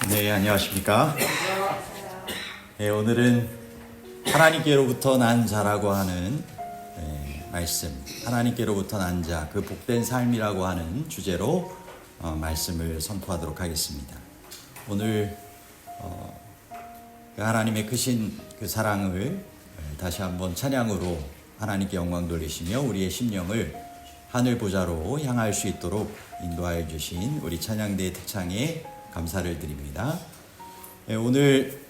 네, 안녕하십니까? 네, 오늘은 하나님께로부터 난 자라고 하는 말씀, 하나님께로부터 난 자, 그 복된 삶이라고 하는 주제로 말씀을 선포하도록 하겠습니다. 오늘 하나님의 크신 그 사랑을 다시 한번 찬양으로 하나님께 영광 돌리시며 우리의 심령을 하늘 보좌로 향할 수 있도록 인도하여 주신 우리 찬양대의 특창에 감사를 드립니다. 오늘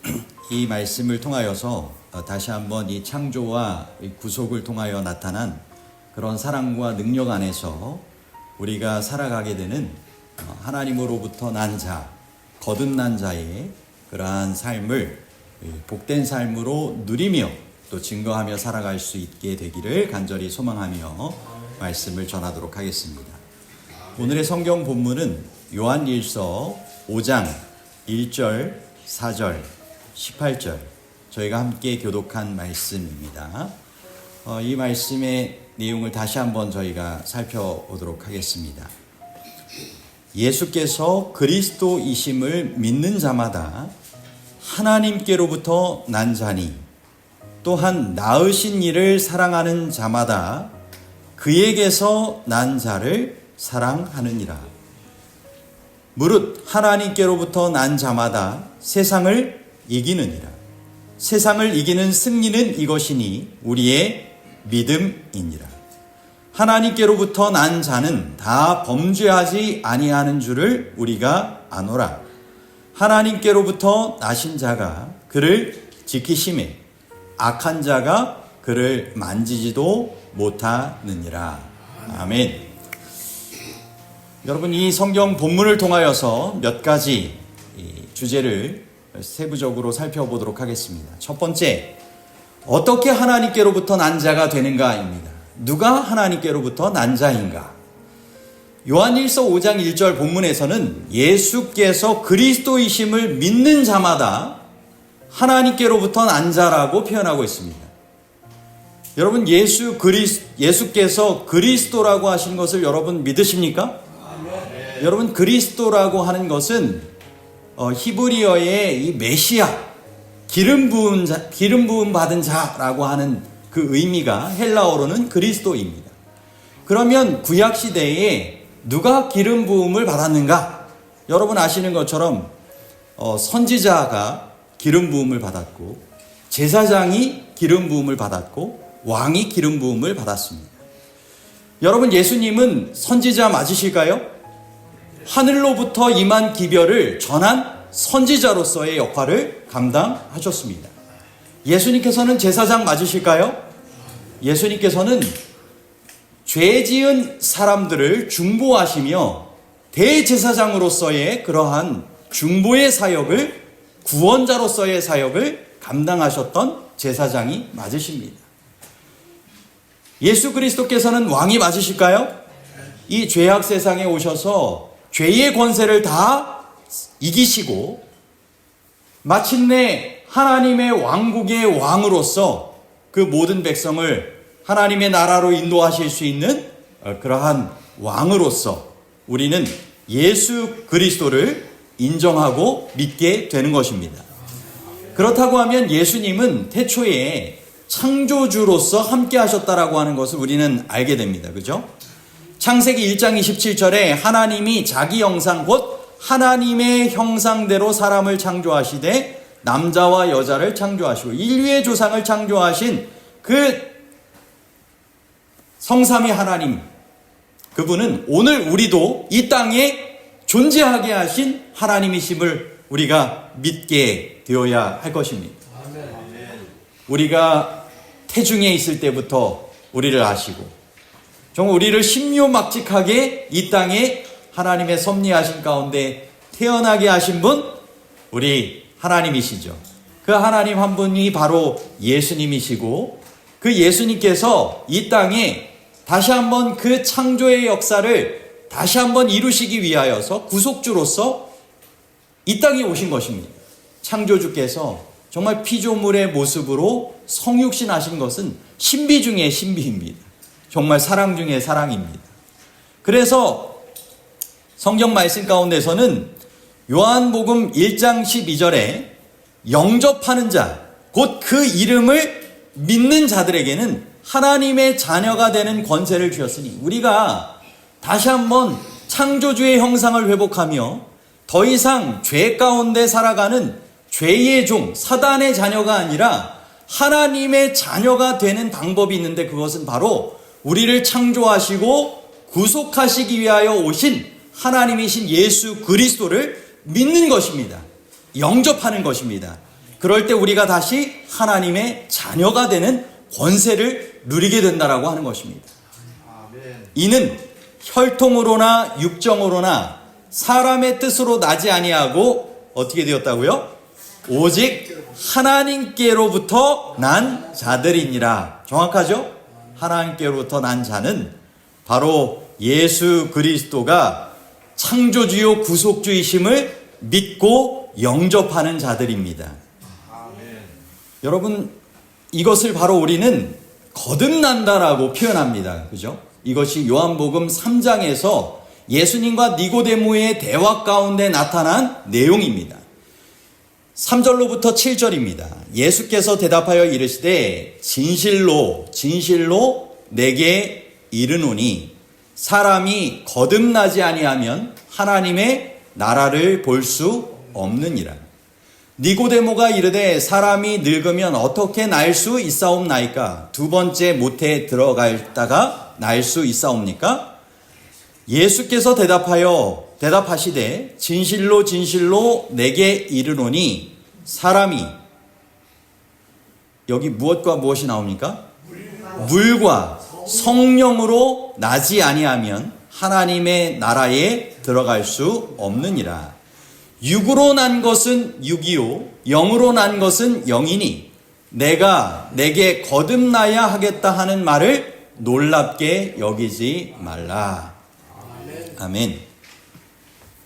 이 말씀을 통하여서 다시 한번 이 창조와 구속을 통하여 나타난 그런 사랑과 능력 안에서 우리가 살아가게 되는 하나님으로부터 난 자, 거듭난 자의 그러한 삶을 복된 삶으로 누리며 또 증거하며 살아갈 수 있게 되기를 간절히 소망하며 말씀을 전하도록 하겠습니다. 오늘의 성경 본문은 요한일서 5장 1절, 4절, 18절 저희가 함께 교독한 말씀입니다. 이 말씀의 내용을 다시 한번 저희가 살펴보도록 하겠습니다. 예수께서 그리스도이심을 믿는 자마다 하나님께로부터 난 자니 또한 낳으신 이를 사랑하는 자마다 그에게서 난 자를 사랑하느니라. 무릇 하나님께로부터 난 자마다 세상을 이기느니라. 세상을 이기는 승리는 이것이니 우리의 믿음이니라. 하나님께로부터 난 자는 다 범죄하지 아니하는 줄을 우리가 아노라. 하나님께로부터 나신 자가 그를 지키심에 악한 자가 그를 만지지도 못하느니라. 아멘. 여러분, 이 성경 본문을 통하여서 몇 가지 주제를 세부적으로 살펴보도록 하겠습니다. 첫 번째, 어떻게 하나님께로부터 난 자가 되는가입니다. 누가 하나님께로부터 난 자인가? 요한일서 5장 1절 본문에서는 예수께서 그리스도이심을 믿는 자마다 하나님께로부터 난 자라고 표현하고 있습니다. 여러분, 예수께서 그리스도라고 하신 것을 여러분 믿으십니까? 여러분, 그리스도라고 하는 것은 히브리어의 이 메시아, 기름 부음 받은 자라고 하는 그 의미가 헬라어로는 그리스도입니다. 그러면 구약 시대에 누가 기름 부음을 받았는가? 여러분 아시는 것처럼 선지자가 기름 부음을 받았고, 제사장이 기름 부음을 받았고, 왕이 기름 부음을 받았습니다. 여러분, 예수님은 선지자 맞으실까요? 하늘로부터 임한 기별을 전한 선지자로서의 역할을 감당하셨습니다. 예수님께서는 제사장 맞으실까요? 예수님께서는 죄 지은 사람들을 중보하시며 대제사장으로서의 그러한 중보의 사역을, 구원자로서의 사역을 감당하셨던 제사장이 맞으십니다. 예수 그리스도께서는 왕이 맞으실까요? 이 죄악 세상에 오셔서 죄의 권세를 다 이기시고 마침내 하나님의 왕국의 왕으로서 그 모든 백성을 하나님의 나라로 인도하실 수 있는 그러한 왕으로서 우리는 예수 그리스도를 인정하고 믿게 되는 것입니다. 그렇다고 하면 예수님은 태초에 창조주로서 함께 하셨다라고 하는 것을 우리는 알게 됩니다. 그죠? 창세기 1장 27절에 하나님이 자기 형상 곧 하나님의 형상대로 사람을 창조하시되 남자와 여자를 창조하시고 인류의 조상을 창조하신 그 성삼위 하나님, 그분은 오늘 우리도 이 땅에 존재하게 하신 하나님이심을 우리가 믿게 되어야 할 것입니다. 우리가 태중에 있을 때부터 우리를 아시고 정말 우리를 신묘막직하게 이 땅에 하나님의 섭리하신 가운데 태어나게 하신 분, 우리 하나님이시죠. 그 하나님 한 분이 바로 예수님이시고 그 예수님께서 이 땅에 다시 한번 그 창조의 역사를 다시 한번 이루시기 위하여서 구속주로서 이 땅에 오신 것입니다. 창조주께서 정말 피조물의 모습으로 성육신 하신 것은 신비 중에 신비입니다. 정말 사랑 중에 사랑입니다. 그래서 성경 말씀 가운데서는 요한복음 1장 12절에 영접하는 자, 곧 그 이름을 믿는 자들에게는 하나님의 자녀가 되는 권세를 주었으니, 우리가 다시 한번 창조주의 형상을 회복하며 더 이상 죄 가운데 살아가는 죄의 종, 사단의 자녀가 아니라 하나님의 자녀가 되는 방법이 있는데, 그것은 바로 우리를 창조하시고 구속하시기 위하여 오신 하나님이신 예수 그리스도를 믿는 것입니다. 영접하는 것입니다. 그럴 때 우리가 다시 하나님의 자녀가 되는 권세를 누리게 된다라고 하는 것입니다. 이는 혈통으로나 육정으로나 사람의 뜻으로 나지 아니하고 어떻게 되었다고요? 오직 하나님께로부터 난 자들이니라. 정확하죠? 하나님께로부터 난 자는 바로 예수 그리스도가 창조주요 구속주이심을 믿고 영접하는 자들입니다. 여러분, 이것을 바로 우리는 거듭난다라고 표현합니다. 그죠? 이것이 요한복음 3장에서 예수님과 니고데모의 대화 가운데 나타난 내용입니다. 3절로부터 7절입니다. 예수께서 대답하여 이르시되 진실로 진실로 내게 이르노니 사람이 거듭나지 아니하면 하나님의 나라를 볼 수 없느니라. 니고데모가 이르되 사람이 늙으면 어떻게 날 수 있사옵나이까? 두 번째 모태에 들어갔다가 날 수 있사옵니까? 예수께서 대답하시되 진실로 진실로 내게 이르노니 사람이, 여기 무엇과 무엇이 나옵니까? 물과 성령으로 나지 아니하면 하나님의 나라에 들어갈 수 없느니라. 육으로 난 것은 육이요 영으로 난 것은 영이니 내가 내게 거듭나야 하겠다 하는 말을 놀랍게 여기지 말라. 아멘.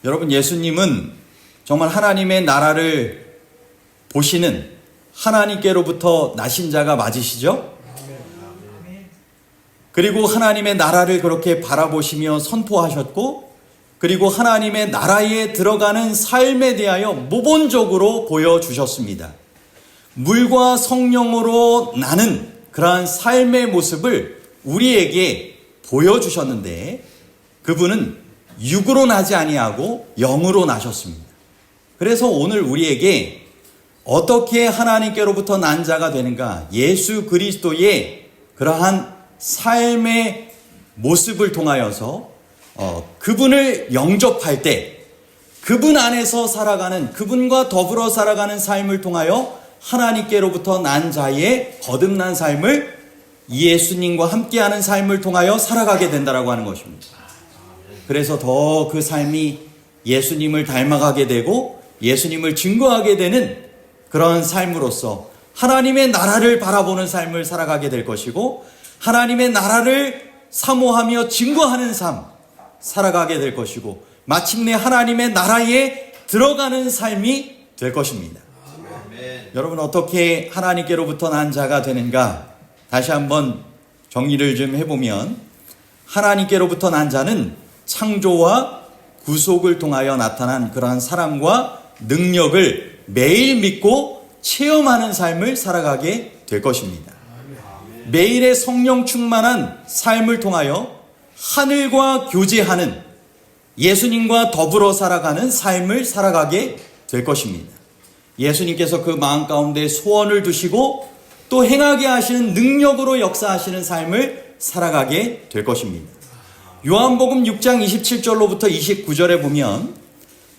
여러분, 예수님은 정말 하나님의 나라를 보시는 하나님께로부터 나신 자가 맞으시죠? 그리고 하나님의 나라를 그렇게 바라보시며 선포하셨고, 그리고 하나님의 나라에 들어가는 삶에 대하여 모본적으로 보여주셨습니다. 물과 성령으로 나는 그러한 삶의 모습을 우리에게 보여주셨는데, 그분은 육으로 나지 아니하고 영으로 나셨습니다. 그래서 오늘 우리에게 어떻게 하나님께로부터 난 자가 되는가, 예수 그리스도의 그러한 삶의 모습을 통하여서 그분을 영접할 때 그분 안에서 살아가는, 그분과 더불어 살아가는 삶을 통하여 하나님께로부터 난 자의 거듭난 삶을 예수님과 함께하는 삶을 통하여 살아가게 된다라고 하는 것입니다. 그래서 더 그 삶이 예수님을 닮아가게 되고 예수님을 증거하게 되는 그런 삶으로서 하나님의 나라를 바라보는 삶을 살아가게 될 것이고, 하나님의 나라를 사모하며 증거하는 삶 살아가게 될 것이고, 마침내 하나님의 나라에 들어가는 삶이 될 것입니다. 아멘. 여러분, 어떻게 하나님께로부터 난 자가 되는가? 다시 한번 정리를 좀 해보면, 하나님께로부터 난 자는 창조와 구속을 통하여 나타난 그러한 사랑과 능력을 매일 믿고 체험하는 삶을 살아가게 될 것입니다. 매일의 성령 충만한 삶을 통하여 하늘과 교제하는, 예수님과 더불어 살아가는 삶을 살아가게 될 것입니다. 예수님께서 그 마음 가운데 소원을 두시고 또 행하게 하시는 능력으로 역사하시는 삶을 살아가게 될 것입니다. 요한복음 6장 27절로부터 29절에 보면,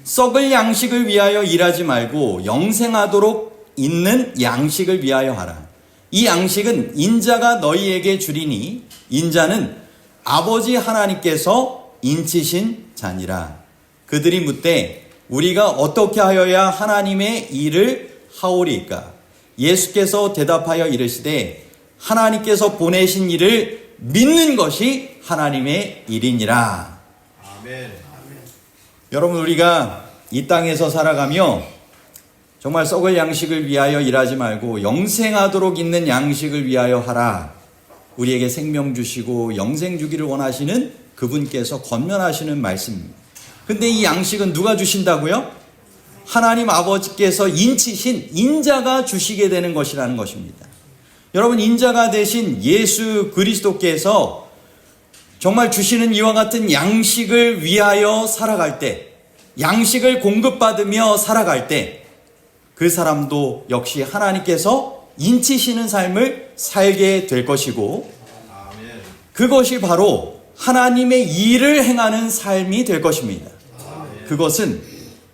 썩을 양식을 위하여 일하지 말고 영생하도록 있는 양식을 위하여 하라. 이 양식은 인자가 너희에게 주리니 인자는 아버지 하나님께서 인치신 자니라. 그들이 묻되 우리가 어떻게 하여야 하나님의 일을 하오리까? 예수께서 대답하여 이르시되 하나님께서 보내신 일을 믿는 것이 하나님의 일이니라. 아멘. 여러분, 우리가 이 땅에서 살아가며 정말 썩을 양식을 위하여 일하지 말고 영생하도록 있는 양식을 위하여 하라. 우리에게 생명 주시고 영생 주기를 원하시는 그분께서 권면하시는 말씀입니다. 근데 이 양식은 누가 주신다고요? 하나님 아버지께서 인치신 인자가 주시게 되는 것이라는 것입니다. 여러분, 인자가 되신 예수 그리스도께서 정말 주시는 이와 같은 양식을 위하여 살아갈 때, 양식을 공급받으며 살아갈 때 그 사람도 역시 하나님께서 인치시는 삶을 살게 될 것이고, 그것이 바로 하나님의 일을 행하는 삶이 될 것입니다. 그것은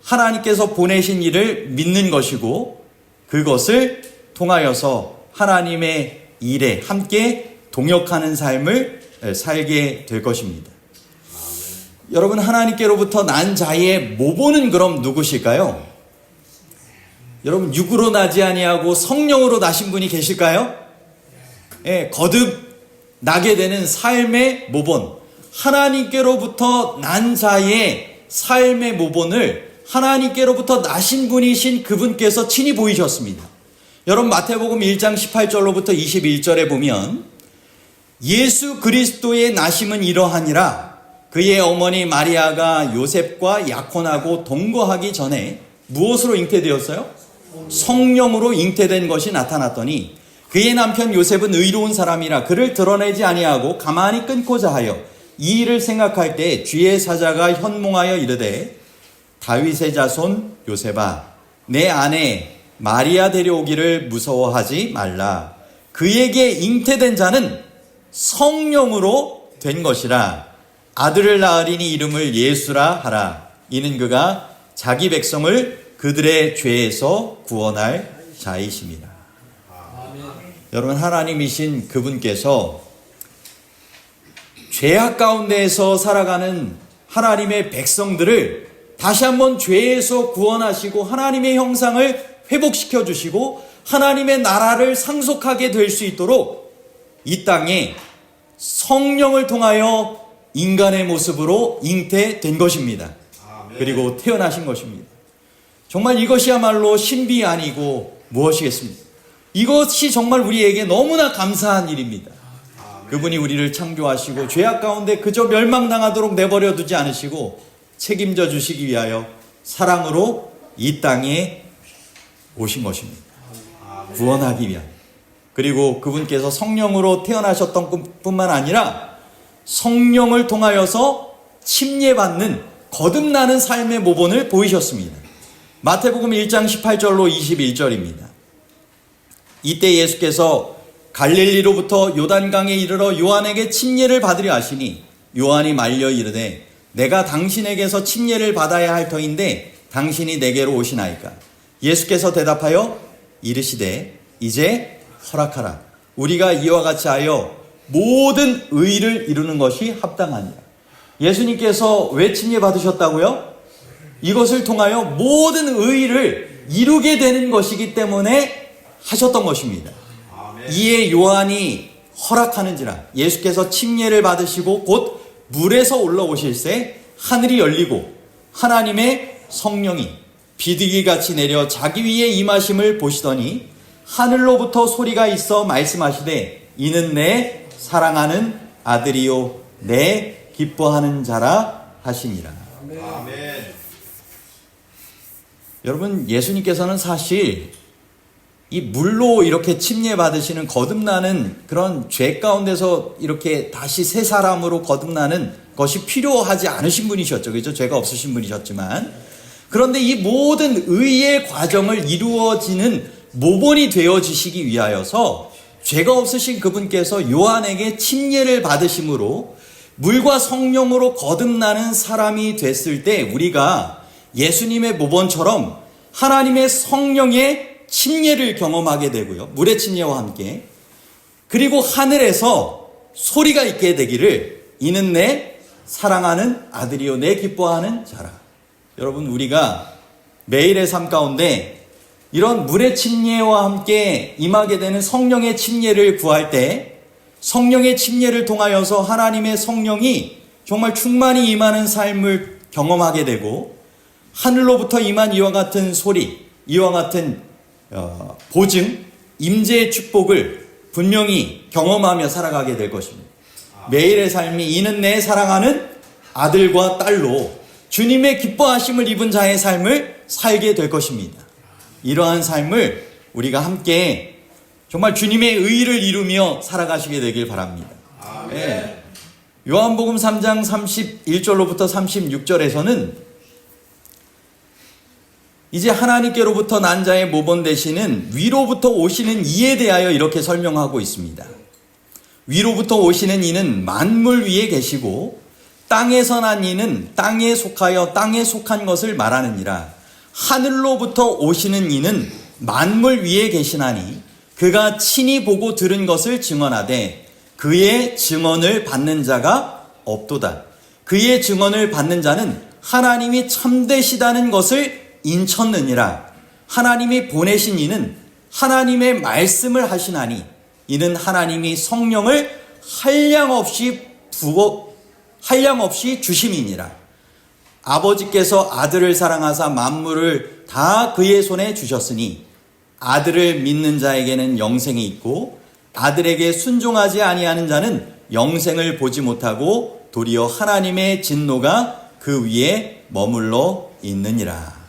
하나님께서 보내신 일을 믿는 것이고, 그것을 통하여서 하나님의 일에 함께 동역하는 삶을 살게 될 것입니다. 여러분, 하나님께로부터 난 자의 모본은 그럼 누구실까요? 여러분, 육으로 나지 아니하고 성령으로 나신 분이 계실까요? 예, 거듭 나게 되는 삶의 모본, 하나님께로부터 난 자의 삶의 모본을 하나님께로부터 나신 분이신 그분께서 친히 보이셨습니다. 여러분, 마태복음 1장 18절로부터 21절에 보면 예수 그리스도의 나심은 이러하니라. 그의 어머니 마리아가 요셉과 약혼하고 동거하기 전에 무엇으로 잉태되었어요? 성령으로 잉태된 것이 나타났더니 그의 남편 요셉은 의로운 사람이라 그를 드러내지 아니하고 가만히 끊고자 하여 이 일을 생각할 때 주의 사자가 현몽하여 이르되 다윗의 자손 요셉아, 내 아내 마리아 데려오기를 무서워하지 말라. 그에게 잉태된 자는 성령으로 된 것이라. 아들을 낳으리니 이름을 예수라 하라. 이는 그가 자기 백성을 그들의 죄에서 구원할 자이심이라. 여러분, 하나님이신 그분께서 죄악 가운데에서 살아가는 하나님의 백성들을 다시 한번 죄에서 구원하시고 하나님의 형상을 회복시켜 주시고 하나님의 나라를 상속하게 될 수 있도록 이 땅에 성령을 통하여 인간의 모습으로 잉태된 것입니다. 그리고 태어나신 것입니다. 정말 이것이야말로 신비 아니고 무엇이겠습니까? 이것이 정말 우리에게 너무나 감사한 일입니다. 그분이 우리를 창조하시고 죄악 가운데 그저 멸망당하도록 내버려 두지 않으시고 책임져 주시기 위하여 사랑으로 이 땅에 오신 것입니다. 구원하기 위한. 그리고 그분께서 성령으로 태어나셨던 뿐만 아니라 성령을 통하여서 침례받는 거듭나는 삶의 모본을 보이셨습니다. 마태복음 1장 18절로 21절입니다. 이때 예수께서 갈릴리로부터 요단강에 이르러 요한에게 침례를 받으려 하시니 요한이 말려 이르되 내가 당신에게서 침례를 받아야 할 터인데 당신이 내게로 오시나이까. 예수께서 대답하여 이르시되 이제 허락하라. 우리가 이와 같이 하여 모든 의를 이루는 것이 합당하니라. 예수님께서 왜 침례 받으셨다고요? 이것을 통하여 모든 의를 이루게 되는 것이기 때문에 하셨던 것입니다. 이에 요한이 허락하는지라. 예수께서 침례를 받으시고 곧 물에서 올라오실새 하늘이 열리고 하나님의 성령이 비둘기같이 내려 자기 위에 임하심을 보시더니 하늘로부터 소리가 있어 말씀하시되 이는 내 사랑하는 아들이요 내 기뻐하는 자라 하시니라. 아멘. 여러분, 예수님께서는 사실 이 물로 이렇게 침례 받으시는 거듭나는 그런 죄 가운데서 이렇게 다시 새 사람으로 거듭나는 것이 필요하지 않으신 분이셨죠. 그렇죠? 죄가 없으신 분이셨지만, 그런데 이 모든 의의 과정을 이루어지는 모본이 되어지시기 위하여서 죄가 없으신 그분께서 요한에게 침례를 받으심으로 물과 성령으로 거듭나는 사람이 됐을 때 우리가 예수님의 모본처럼 하나님의 성령의 침례를 경험하게 되고요. 물의 침례와 함께. 그리고 하늘에서 소리가 있게 되기를 이는 내 사랑하는 아들이요 내 기뻐하는 자라. 여러분, 우리가 매일의 삶 가운데 이런 물의 침례와 함께 임하게 되는 성령의 침례를 구할 때 성령의 침례를 통하여서 하나님의 성령이 정말 충만히 임하는 삶을 경험하게 되고 하늘로부터 임한 이와 같은 소리, 이와 같은 보증, 임재의 축복을 분명히 경험하며 살아가게 될 것입니다. 매일의 삶이 이는 내 사랑하는 아들과 딸로 주님의 기뻐하심을 입은 자의 삶을 살게 될 것입니다. 이러한 삶을 우리가 함께 정말 주님의 의의를 이루며 살아가시게 되길 바랍니다. 네. 요한복음 3장 31절로부터 36절에서는 이제 하나님께로부터 난 자의 모본 되시는 위로부터 오시는 이에 대하여 이렇게 설명하고 있습니다. 위로부터 오시는 이는 만물 위에 계시고 땅에서 난 이는 땅에 속하여 땅에 속한 것을 말하느니라. 하늘로부터 오시는 이는 만물 위에 계시나니 그가 친히 보고 들은 것을 증언하되 그의 증언을 받는 자가 없도다. 그의 증언을 받는 자는 하나님이 참되시다는 것을 인쳤느니라. 하나님이 보내신 이는 하나님의 말씀을 하시나니 이는 하나님이 성령을 한량없이 주심이니라. 아버지께서 아들을 사랑하사 만물을 다 그의 손에 주셨으니 아들을 믿는 자에게는 영생이 있고 아들에게 순종하지 아니하는 자는 영생을 보지 못하고 도리어 하나님의 진노가 그 위에 머물러 있느니라.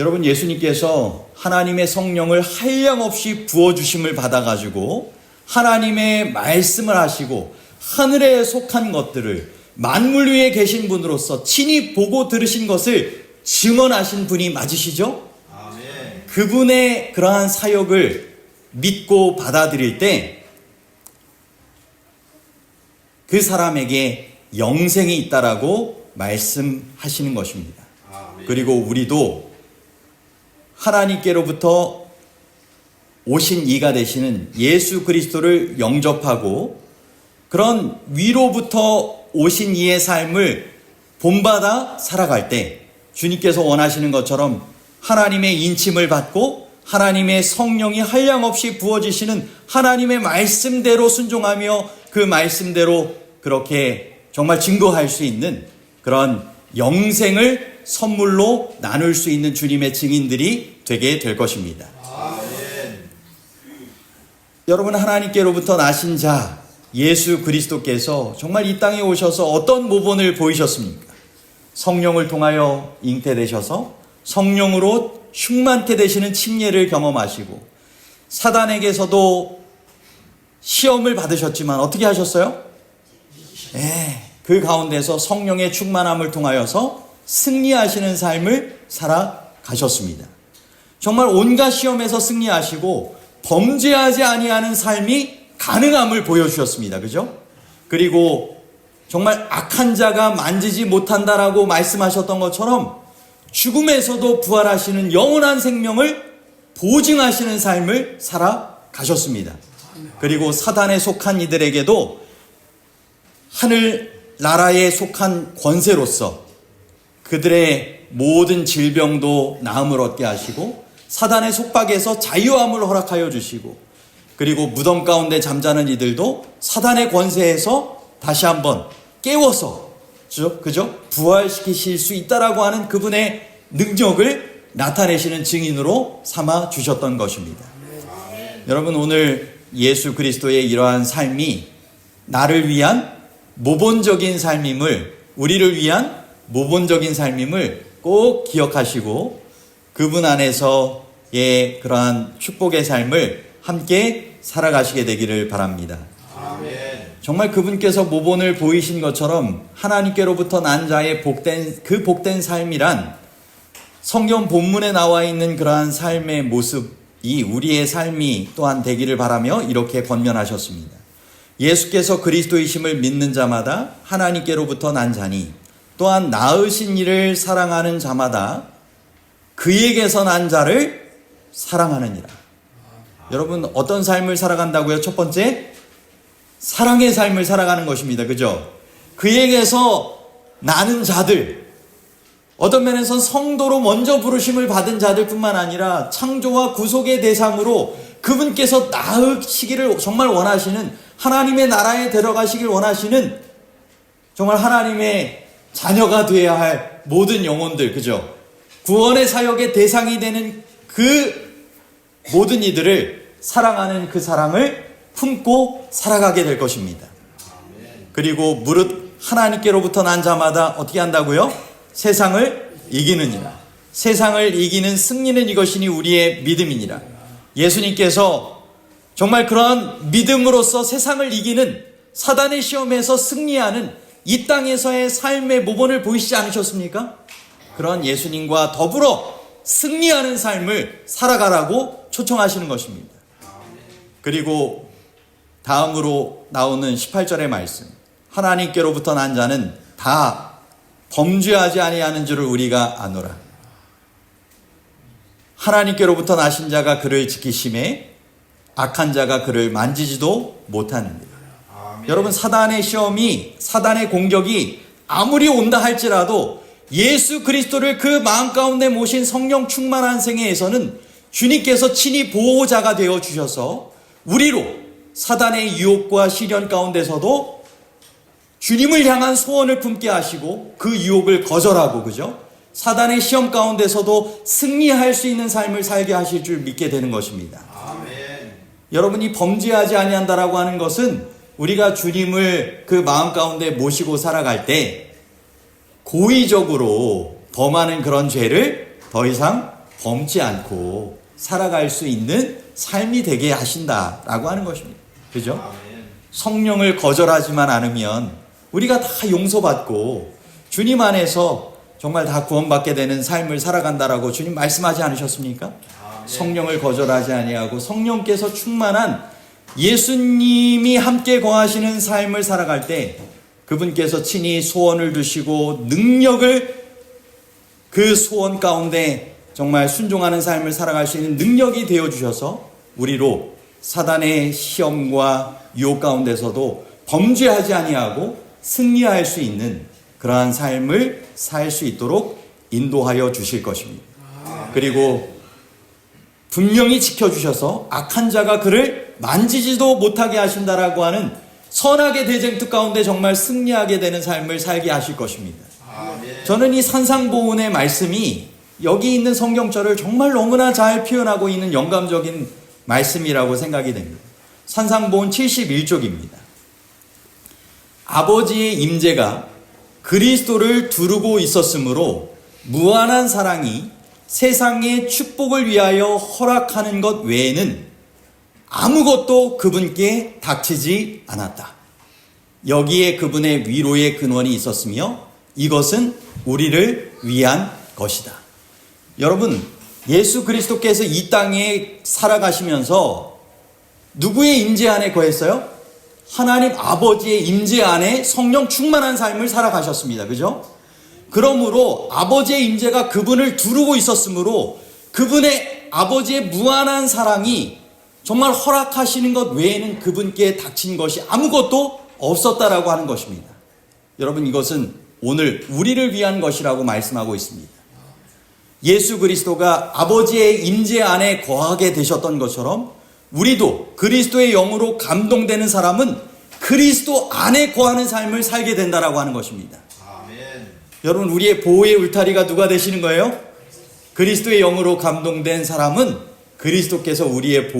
여러분, 예수님께서 하나님의 성령을 한량없이 부어주심을 받아가지고 하나님의 말씀을 하시고 하늘에 속한 것들을 만물 위에 계신 분으로서 친히 보고 들으신 것을 증언하신 분이 맞으시죠? 아멘. 그분의 그러한 사역을 믿고 받아들일 때 그 사람에게 영생이 있다라고 말씀하시는 것입니다. 아멘. 그리고 우리도 하나님께로부터 오신 이가 되시는 예수 그리스도를 영접하고 그런 위로부터 오신 이의 삶을 본받아 살아갈 때 주님께서 원하시는 것처럼 하나님의 인침을 받고 하나님의 성령이 한량없이 부어지시는 하나님의 말씀대로 순종하며 그 말씀대로 그렇게 정말 증거할 수 있는 그런 영생을 선물로 나눌 수 있는 주님의 증인들이 되게 될 것입니다. 아멘. 여러분, 하나님께로부터 나신 자 예수 그리스도께서 정말 이 땅에 오셔서 어떤 모본을 보이셨습니까? 성령을 통하여 잉태되셔서 성령으로 충만케 되시는 침례를 경험하시고 사단에게서도 시험을 받으셨지만 어떻게 하셨어요? 그 가운데서 성령의 충만함을 통하여서 승리하시는 삶을 살아가셨습니다. 정말 온갖 시험에서 승리하시고 범죄하지 아니하는 삶이 가능함을 보여주셨습니다. 그죠? 그리고 정말 악한 자가 만지지 못한다라고 말씀하셨던 것처럼 죽음에서도 부활하시는 영원한 생명을 보증하시는 삶을 살아가셨습니다. 그리고 사단에 속한 이들에게도 하늘나라에 속한 권세로서 그들의 모든 질병도 나음을 얻게 하시고 사단의 속박에서 자유함을 허락하여 주시고 그리고 무덤 가운데 잠자는 이들도 사단의 권세에서 다시 한번 깨워서 그죠? 부활시키실 수 있다라고 하는 그분의 능력을 나타내시는 증인으로 삼아 주셨던 것입니다. 여러분, 오늘 예수 그리스도의 이러한 삶이 나를 위한 모본적인 삶임을, 우리를 위한 모본적인 삶임을 꼭 기억하시고 그분 안에서의 그러한 축복의 삶을 함께 살아가시게 되기를 바랍니다. 아멘. 정말 그분께서 모본을 보이신 것처럼 하나님께로부터 난 자의 복된 삶이란 성경 본문에 나와 있는 그러한 삶의 모습이 우리의 삶이 또한 되기를 바라며 이렇게 권면하셨습니다. 예수께서 그리스도이심을 믿는 자마다 하나님께로부터 난 자니 또한 낳으신 이를 사랑하는 자마다 그에게서 난 자를 사랑하느니라. 여러분, 어떤 삶을 살아간다고요? 첫 번째, 사랑의 삶을 살아가는 것입니다. 그죠? 그에게서 나는 자들, 어떤 면에선 성도로 먼저 부르심을 받은 자들 뿐만 아니라 창조와 구속의 대상으로 그분께서 낳으시기를 정말 원하시는, 하나님의 나라에 들어가시길 원하시는 정말 하나님의 자녀가 되어야 할 모든 영혼들, 그죠? 구원의 사역의 대상이 되는 그 모든 이들을 사랑하는 그 사랑을 품고 살아가게 될 것입니다. 그리고 무릇 하나님께로부터 난 자마다 어떻게 한다고요? 세상을 이기느니라. 세상을 이기는 승리는 이것이니 우리의 믿음이니라. 예수님께서 정말 그러한 믿음으로써 세상을 이기는 사단의 시험에서 승리하는 이 땅에서의 삶의 모본을 보이시지 않으셨습니까? 그런 예수님과 더불어 승리하는 삶을 살아가라고 초청하시는 것입니다. 그리고 다음으로 나오는 18절의 말씀, 하나님께로부터 난 자는 다 범죄하지 아니하는 줄을 우리가 아노라. 하나님께로부터 나신 자가 그를 지키심에 악한 자가 그를 만지지도 못하느니라. 여러분, 사단의 시험이, 사단의 공격이 아무리 온다 할지라도 예수 그리스도를 그 마음 가운데 모신 성령 충만한 생애에서는 주님께서 친히 보호자가 되어 주셔서 우리로 사단의 유혹과 시련 가운데서도 주님을 향한 소원을 품게 하시고 그 유혹을 거절하고, 그죠? 사단의 시험 가운데서도 승리할 수 있는 삶을 살게 하실 줄 믿게 되는 것입니다. 아멘. 여러분이 범죄하지 아니한다라고 하는 것은 우리가 주님을 그 마음 가운데 모시고 살아갈 때 고의적으로 범하는 그런 죄를 더 이상 범치 않고 살아갈 수 있는 삶이 되게 하신다라고 하는 것입니다. 그죠? 아멘. 성령을 거절하지만 않으면 우리가 다 용서받고 주님 안에서 정말 다 구원받게 되는 삶을 살아간다라고 주님 말씀하지 않으셨습니까? 아멘. 성령을 거절하지 아니하고 성령께서 충만한 예수님이 함께 거하시는 삶을 살아갈 때 그분께서 친히 소원을 두시고 능력을, 그 소원 가운데 정말 순종하는 삶을 살아갈 수 있는 능력이 되어주셔서 우리로 사단의 시험과 유혹 가운데서도 범죄하지 아니하고 승리할 수 있는 그러한 삶을 살 수 있도록 인도하여 주실 것입니다. 그리고 분명히 지켜주셔서 악한 자가 그를 만지지도 못하게 하신다라고 하는 선악의 대쟁투 가운데 정말 승리하게 되는 삶을 살게 하실 것입니다. 저는 이 산상보훈의 말씀이 여기 있는 성경절을 정말 너무나 잘 표현하고 있는 영감적인 말씀이라고 생각이 됩니다. 산상보훈 71쪽입니다. 아버지의 임재가 그리스도를 두르고 있었으므로 무한한 사랑이 세상의 축복을 위하여 허락하는 것 외에는 아무것도 그분께 닥치지 않았다. 여기에 그분의 위로의 근원이 있었으며 이것은 우리를 위한 것이다. 여러분, 예수 그리스도께서 이 땅에 살아가시면서 누구의 임재 안에 거했어요? 하나님 아버지의 임재 안에 성령 충만한 삶을 살아가셨습니다. 그죠? 그러므로 아버지의 임재가 그분을 두르고 있었으므로 그분의 아버지의 무한한 사랑이 정말 허락하시는 것 외에는 그분께 닥친 것이 아무것도 없었다라고 하는 것입니다. 여러분, 이것은 오늘 우리를 위한 것이라고 말씀하고 있습니다. 예수 그리스도가 아버지의 임재 안에 거하게 되셨던 것처럼 우리도 그리스도의 영으로 감동되는 사람은 그리스도 안에 거하는 삶을 살게 된다라고 하는 것입니다. 아멘. 여러분, 우리의 보호의 울타리가 누가 되시는 거예요? 그리스도의 영으로 감동된 사람은 그리스도께서 우리의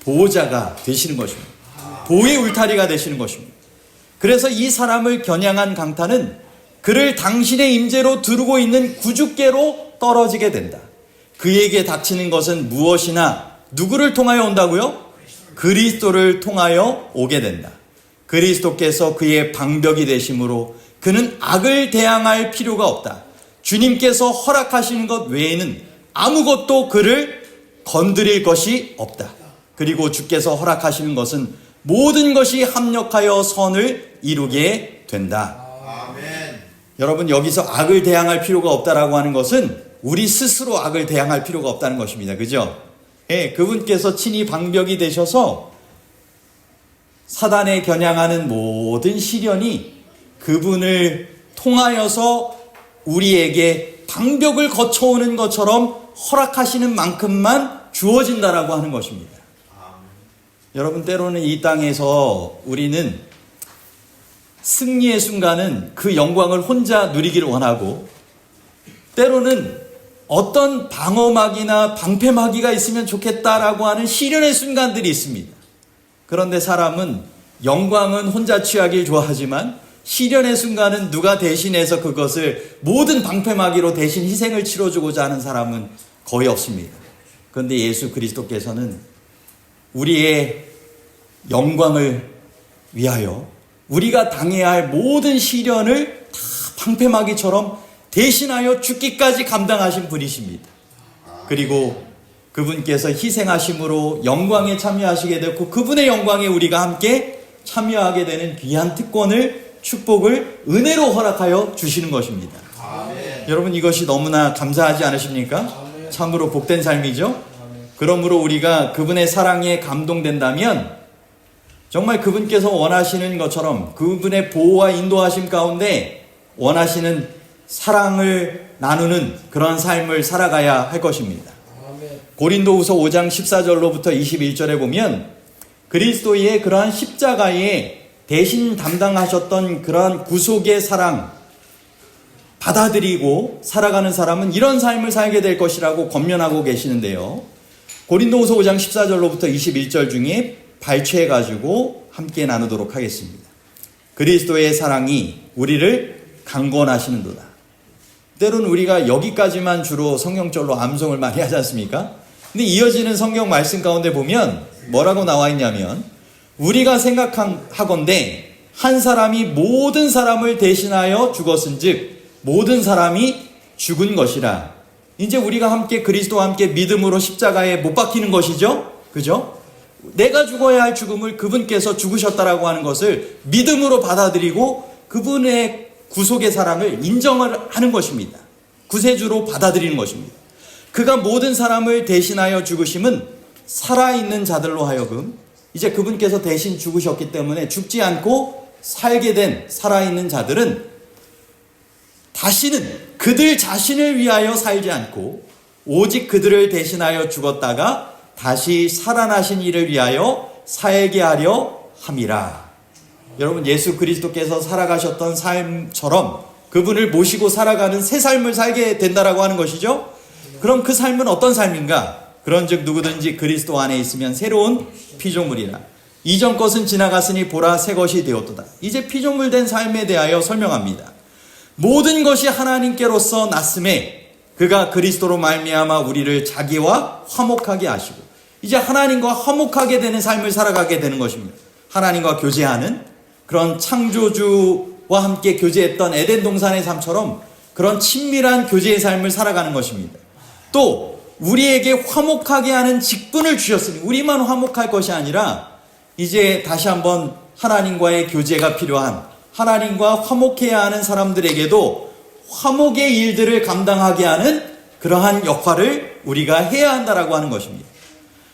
보호자가 되시는 것입니다. 보호의 울타리가 되시는 것입니다. 그래서 이 사람을 겨냥한 강탄은 그를 당신의 임재로 두르고 있는 구주께로 떨어지게 된다. 그에게 닥치는 것은 무엇이나 누구를 통하여 온다고요? 그리스도를 통하여 오게 된다. 그리스도께서 그의 방벽이 되심으로 그는 악을 대항할 필요가 없다. 주님께서 허락하시는 것 외에는 아무것도 그를 건드릴 것이 없다. 그리고 주께서 허락하시는 것은 모든 것이 합력하여 선을 이루게 된다. 아멘. 여러분, 여기서 악을 대항할 필요가 없다라고 하는 것은 우리 스스로 악을 대항할 필요가 없다는 것입니다. 그죠? 예, 그분께서 친히 방벽이 되셔서 사단에 겨냥하는 모든 시련이 그분을 통하여서 우리에게 방벽을 거쳐오는 것처럼 허락하시는 만큼만 주어진다라고 하는 것입니다. 여러분, 때로는 이 땅에서 우리는 승리의 순간은 그 영광을 혼자 누리기를 원하고, 때로는 어떤 방어막이나 방패막이가 있으면 좋겠다라고 하는 시련의 순간들이 있습니다. 그런데 사람은 영광은 혼자 취하길 좋아하지만 시련의 순간은 누가 대신해서 그것을 모든 방패막이로 대신 희생을 치러주고자 하는 사람은 거의 없습니다. 그런데 예수 그리스도께서는 우리의 영광을 위하여 우리가 당해야 할 모든 시련을 다 방패막이처럼 대신하여 죽기까지 감당하신 분이십니다. 그리고 그분께서 희생하심으로 영광에 참여하시게 되고 그분의 영광에 우리가 함께 참여하게 되는 귀한 특권을, 축복을 은혜로 허락하여 주시는 것입니다. 아멘. 여러분, 이것이 너무나 감사하지 않으십니까? 아멘. 참으로 복된 삶이죠. 아멘. 그러므로 우리가 그분의 사랑에 감동된다면 정말 그분께서 원하시는 것처럼 그분의 보호와 인도하심 가운데 원하시는 사랑을 나누는 그런 삶을 살아가야 할 것입니다. 고린도후서 5장 14절로부터 21절에 보면 그리스도의 그러한 십자가에 대신 담당하셨던 그러한 구속의 사랑 받아들이고 살아가는 사람은 이런 삶을 살게 될 것이라고 권면하고 계시는데요. 고린도후서 5장 14절로부터 21절 중에 발췌해가지고 함께 나누도록 하겠습니다. 그리스도의 사랑이 우리를 강권하시는도다. 때로는 우리가 여기까지만 주로 성경절로 암송을 많이 하지 않습니까? 근데 이어지는 성경 말씀 가운데 보면 뭐라고 나와 있냐면 우리가 생각하건대 한 사람이 모든 사람을 대신하여 죽었은즉 모든 사람이 죽은 것이라. 이제 우리가 함께 그리스도와 함께 믿음으로 십자가에 못 박히는 것이죠. 그죠? 내가 죽어야 할 죽음을 그분께서 죽으셨다라고 하는 것을 믿음으로 받아들이고 그분의 구속의 사랑을 인정을 하는 것입니다. 구세주로 받아들이는 것입니다. 그가 모든 사람을 대신하여 죽으심은 살아있는 자들로 하여금 이제 그분께서 대신 죽으셨기 때문에 죽지 않고 살게 된 살아있는 자들은 다시는 그들 자신을 위하여 살지 않고 오직 그들을 대신하여 죽었다가 다시 살아나신 이를 위하여 살게 하려 함이라. 여러분, 예수 그리스도께서 살아가셨던 삶처럼 그분을 모시고 살아가는 새 삶을 살게 된다라고 하는 것이죠. 그럼 그 삶은 어떤 삶인가? 그런즉 누구든지 그리스도 안에 있으면 새로운 피조물이라. 이전 것은 지나갔으니 보라 새 것이 되었도다. 이제 피조물 된 삶에 대하여 설명합니다. 모든 것이 하나님께로서 났음에 그가 그리스도로 말미암아 우리를 자기와 화목하게 하시고 이제 하나님과 화목하게 되는 삶을 살아가게 되는 것입니다. 하나님과 교제하는 그런 창조주와 함께 교제했던 에덴 동산의 삶처럼 그런 친밀한 교제의 삶을 살아가는 것입니다. 또 우리에게 화목하게 하는 직분을 주셨으니 우리만 화목할 것이 아니라 이제 다시 한번 하나님과의 교제가 필요한 하나님과 화목해야 하는 사람들에게도 화목의 일들을 감당하게 하는 그러한 역할을 우리가 해야 한다라고 하는 것입니다.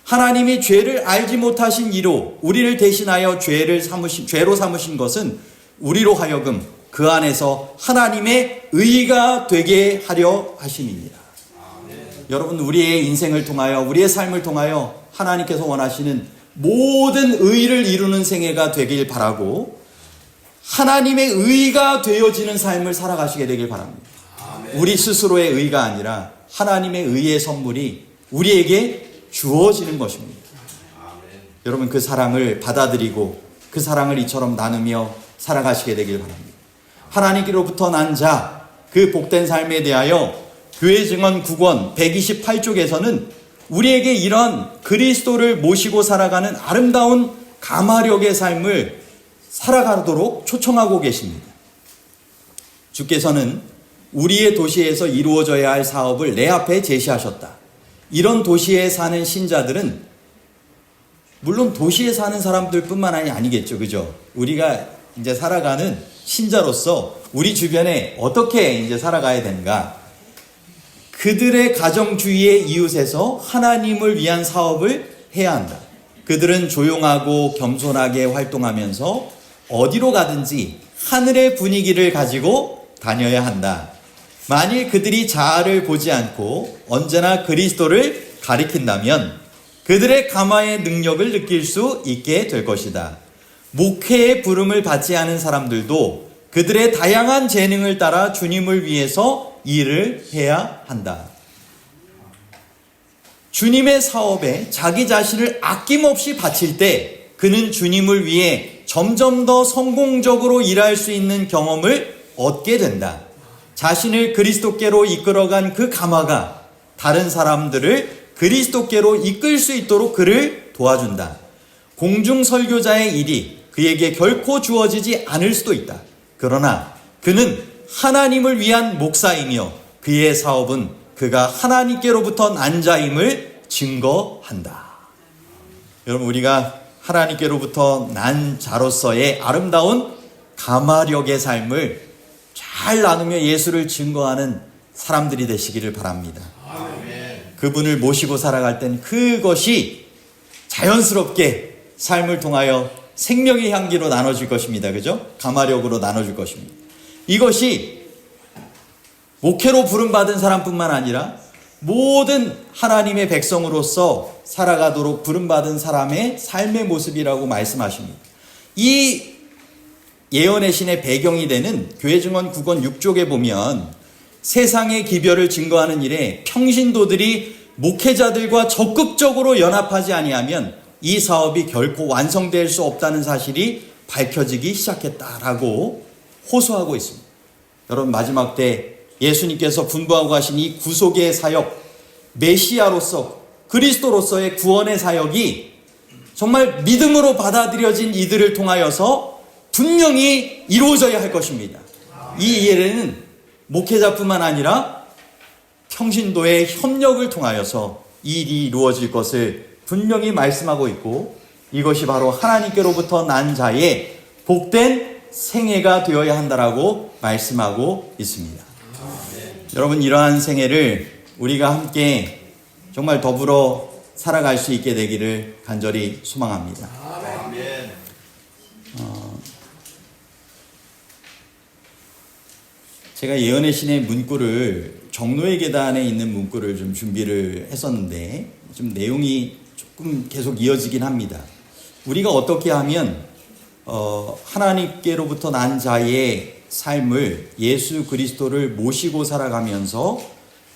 하나님이 죄를 알지 못하신 이로 우리를 대신하여 죄로 삼으신 것은 우리로 하여금 그 안에서 하나님의 의가 되게 하려 하심이니라. 여러분, 우리의 인생을 통하여 우리의 삶을 통하여 하나님께서 원하시는 모든 의를 이루는 생애가 되길 바라고 하나님의 의가 되어지는 삶을 살아가시게 되길 바랍니다. 우리 스스로의 의가 아니라 하나님의 의의 선물이 우리에게 주어지는 것입니다. 여러분, 그 사랑을 받아들이고 그 사랑을 이처럼 나누며 살아가시게 되길 바랍니다. 하나님께로부터 난 자, 그 복된 삶에 대하여 교회 증언 9권 128쪽에서는 우리에게 이런 그리스도를 모시고 살아가는 아름다운 감화력의 삶을 살아가도록 초청하고 계십니다. 주께서는 우리의 도시에서 이루어져야 할 사업을 내 앞에 제시하셨다. 이런 도시에 사는 신자들은 물론 도시에 사는 사람들 뿐만 아니겠죠. 그죠? 우리가 이제 살아가는 신자로서 우리 주변에 어떻게 이제 살아가야 되는가? 그들의 가정 주위의 이웃에서 하나님을 위한 사업을 해야 한다. 그들은 조용하고 겸손하게 활동하면서 어디로 가든지 하늘의 분위기를 가지고 다녀야 한다. 만일 그들이 자아를 보지 않고 언제나 그리스도를 가리킨다면 그들의 감화의 능력을 느낄 수 있게 될 것이다. 목회의 부름을 받지 않은 사람들도 그들의 다양한 재능을 따라 주님을 위해서 일을 해야 한다. 주님의 사업에 자기 자신을 아낌없이 바칠 때 그는 주님을 위해 점점 더 성공적으로 일할 수 있는 경험을 얻게 된다. 자신을 그리스도께로 이끌어간 그 가마가 다른 사람들을 그리스도께로 이끌 수 있도록 그를 도와준다. 공중 설교자의 일이 그에게 결코 주어지지 않을 수도 있다. 그러나 그는 하나님을 위한 목사이며 그의 사업은 그가 하나님께로부터 난 자임을 증거한다. 여러분, 우리가 하나님께로부터 난 자로서의 아름다운 가마력의 삶을 잘 나누며 예수를 증거하는 사람들이 되시기를 바랍니다. 그분을 모시고 살아갈 땐 그것이 자연스럽게 삶을 통하여 생명의 향기로 나눠질 것입니다. 그죠? 가마력으로 나눠질 것입니다. 이것이 목회로 부름받은 사람뿐만 아니라 모든 하나님의 백성으로서 살아가도록 부름받은 사람의 삶의 모습이라고 말씀하십니다. 이 예언의 신의 배경이 되는 교회 증언 9권 6쪽에 보면 세상의 기별을 증거하는 일에 평신도들이 목회자들과 적극적으로 연합하지 아니하면 이 사업이 결코 완성될 수 없다는 사실이 밝혀지기 시작했다라고 호소하고 있습니다. 여러분, 마지막 때 예수님께서 분부하고 가신 이 구속의 사역, 메시아로서 그리스도로서의 구원의 사역이 정말 믿음으로 받아들여진 이들을 통하여서 분명히 이루어져야 할 것입니다. 이 예례는 목회자뿐만 아니라 평신도의 협력을 통하여서 이 일이 이루어질 것을 분명히 말씀하고 있고, 이것이 바로 하나님께로부터 난 자의 복된 생애가 되어야 한다라고 말씀하고 있습니다. 여러분, 이러한 생애를 우리가 함께 정말 더불어 살아갈 수 있게 되기를 간절히 소망합니다. 제가 예언의 신의 문구를, 정노의 계단에 있는 문구를 좀 준비를 했었는데 좀 내용이 조금 계속 이어지긴 합니다. 우리가 어떻게 하면 하나님께로부터 난 자의 삶을, 예수 그리스도를 모시고 살아가면서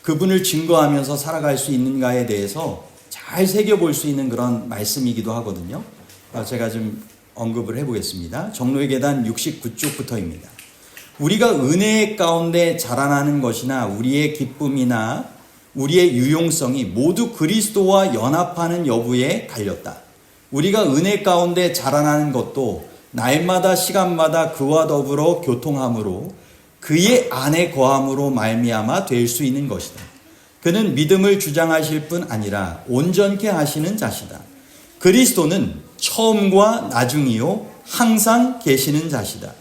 그분을 증거하면서 살아갈 수 있는가에 대해서 잘 새겨볼 수 있는 그런 말씀이기도 하거든요. 제가 좀 언급을 해보겠습니다. 정노의 계단 69쪽부터입니다. 우리가 은혜 가운데 자라나는 것이나 우리의 기쁨이나 우리의 유용성이 모두 그리스도와 연합하는 여부에 달렸다. 우리가 은혜 가운데 자라나는 것도 날마다 시간마다 그와 더불어 교통함으로 그의 안에 거함으로 말미암아 될 수 있는 것이다. 그는 믿음을 주장하실 뿐 아니라 온전케 하시는 자시다. 그리스도는 처음과 나중이요 항상 계시는 자시다.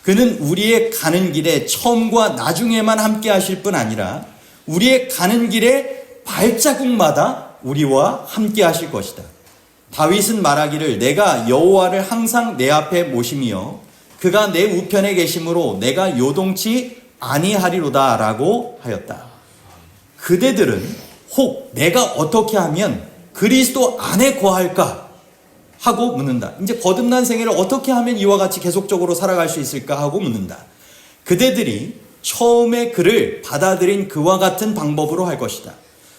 그는 우리의 가는 길에 처음과 나중에만 함께 하실 뿐 아니라 우리의 가는 길에 발자국마다 우리와 함께 하실 것이다. 다윗은 말하기를 내가 여호와를 항상 내 앞에 모심이여 그가 내 우편에 계심으로 내가 요동치 아니하리로다 라고 하였다. 그대들은 혹 내가 어떻게 하면 그리스도 안에 거할까 하고 묻는다. 이제 거듭난 생애를 어떻게 하면 이와 같이 계속적으로 살아갈 수 있을까 하고 묻는다. 그대들이 처음에 그를 받아들인 그와 같은 방법으로 할 것이다.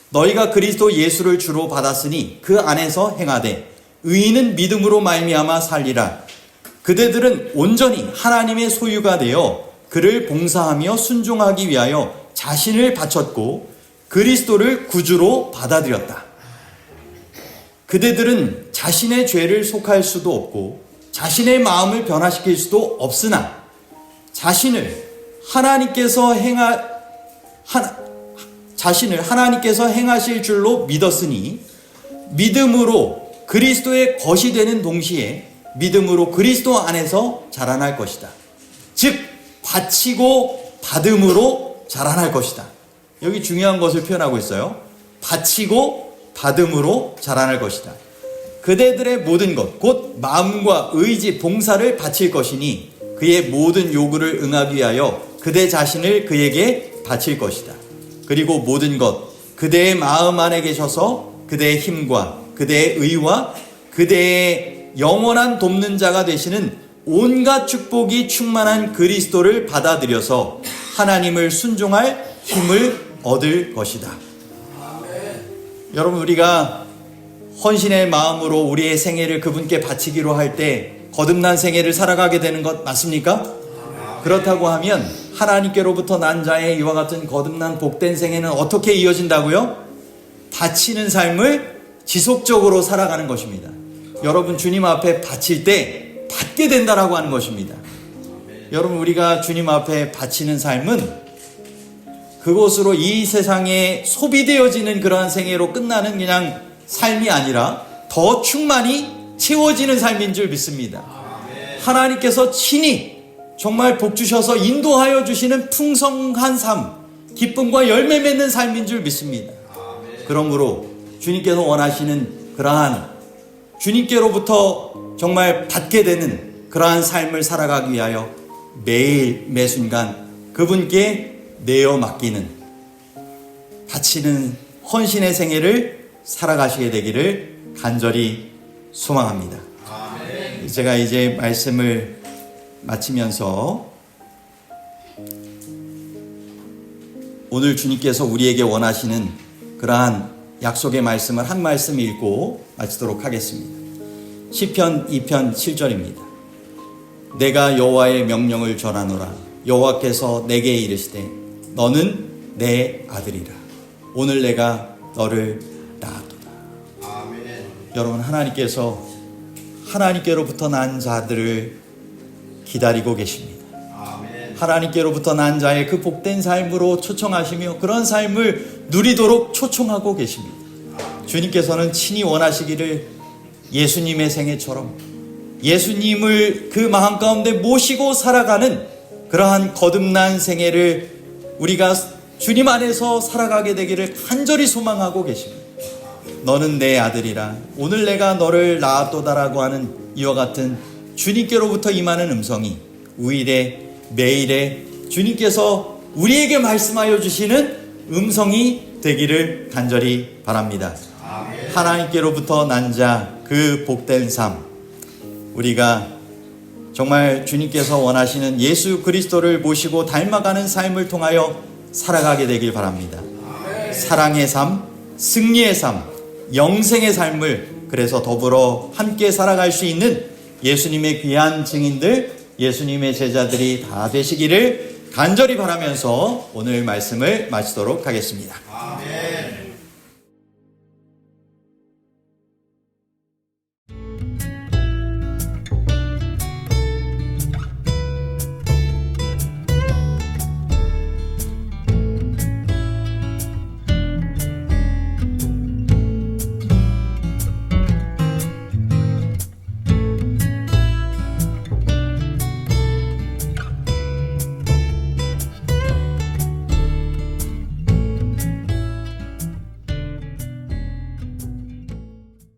너희가 그리스도 예수를 주로 받았으니 그 안에서 행하되 의인은 믿음으로 말미암아 살리라. 그대들은 온전히 하나님의 소유가 되어 그를 봉사하며 순종하기 위하여 자신을 바쳤고 그리스도를 구주로 받아들였다. 그대들은 자신의 죄를 속할 수도 없고 자신의 마음을 변화시킬 수도 없으나 자신을 하나님께서 행하실 줄로 믿었으니 믿음으로 그리스도의 것이 되는 동시에 믿음으로 그리스도 안에서 자라날 것이다. 즉 바치고 받음으로 자라날 것이다. 여기 중요한 것을 표현하고 있어요. 바치고 받음으로 자라날 것이다. 그대들의 모든 것, 곧 마음과 의지, 봉사를 바칠 것이니 그의 모든 요구를 응하기 위하여 그대 자신을 그에게 바칠 것이다. 그리고 모든 것, 그대의 마음 안에 계셔서 그대의 힘과 그대의 의와 그대의 영원한 돕는 자가 되시는 온갖 축복이 충만한 그리스도를 받아들여서 하나님을 순종할 힘을 얻을 것이다. 여러분, 우리가 헌신의 마음으로 우리의 생애를 그분께 바치기로 할 때 거듭난 생애를 살아가게 되는 것 맞습니까? 그렇다고 하면 하나님께로부터 난 자의 이와 같은 거듭난 복된 생애는 어떻게 이어진다고요? 바치는 삶을 지속적으로 살아가는 것입니다. 여러분, 주님 앞에 바칠 때 받게 된다라고 하는 것입니다. 여러분, 우리가 주님 앞에 바치는 삶은 그것으로 이 세상에 소비되어지는 그러한 생애로 끝나는 그냥 삶이 아니라 더 충만히 채워지는 삶인 줄 믿습니다. 하나님께서 친히 정말 복 주셔서 인도하여 주시는 풍성한 삶, 기쁨과 열매 맺는 삶인 줄 믿습니다. 그러므로 주님께서 원하시는 그러한 주님께로부터 정말 받게 되는 그러한 삶을 살아가기 위하여 매일 매순간 그분께 내어 맡기는, 바치는 헌신의 생애를 살아가시게 되기를 간절히 소망합니다. 제가 이제 말씀을 마치면서 오늘 주님께서 우리에게 원하시는 그러한 약속의 말씀을 한 말씀 읽고 마치도록 하겠습니다. 시편 2편 7절입니다. 내가 여호와의 명령을 전하노라. 여호와께서 내게 이르시되 너는 내 아들이라. 오늘 내가 너를 낳았도다. 아멘. 여러분, 하나님께서 하나님께로부터 난 자들을 기다리고 계십니다. 아멘. 하나님께로부터 난 자의 그 복된 삶으로 초청하시며 그런 삶을 누리도록 초청하고 계십니다. 주님께서는 친히 원하시기를 예수님의 생애처럼 예수님을 그 마음 가운데 모시고 살아가는 그러한 거듭난 생애를 우리가 주님 안에서 살아가게 되기를 간절히 소망하고 계십니다. 너는 내 아들이라. 오늘 내가 너를 낳았도다라고 하는 이와 같은 주님께로부터 임하는 음성이 우일에 매일에 주님께서 우리에게 말씀하여 주시는 음성이 되기를 간절히 바랍니다. 아멘. 하나님께로부터 난 자 그 복된 삶, 우리가 정말 주님께서 원하시는 예수 그리스도를 모시고 닮아가는 삶을 통하여 살아가게 되길 바랍니다. 아멘. 사랑의 삶, 승리의 삶, 영생의 삶을 그래서 더불어 함께 살아갈 수 있는 예수님의 귀한 증인들, 예수님의 제자들이 다 되시기를 간절히 바라면서 오늘 말씀을 마치도록 하겠습니다. 아멘.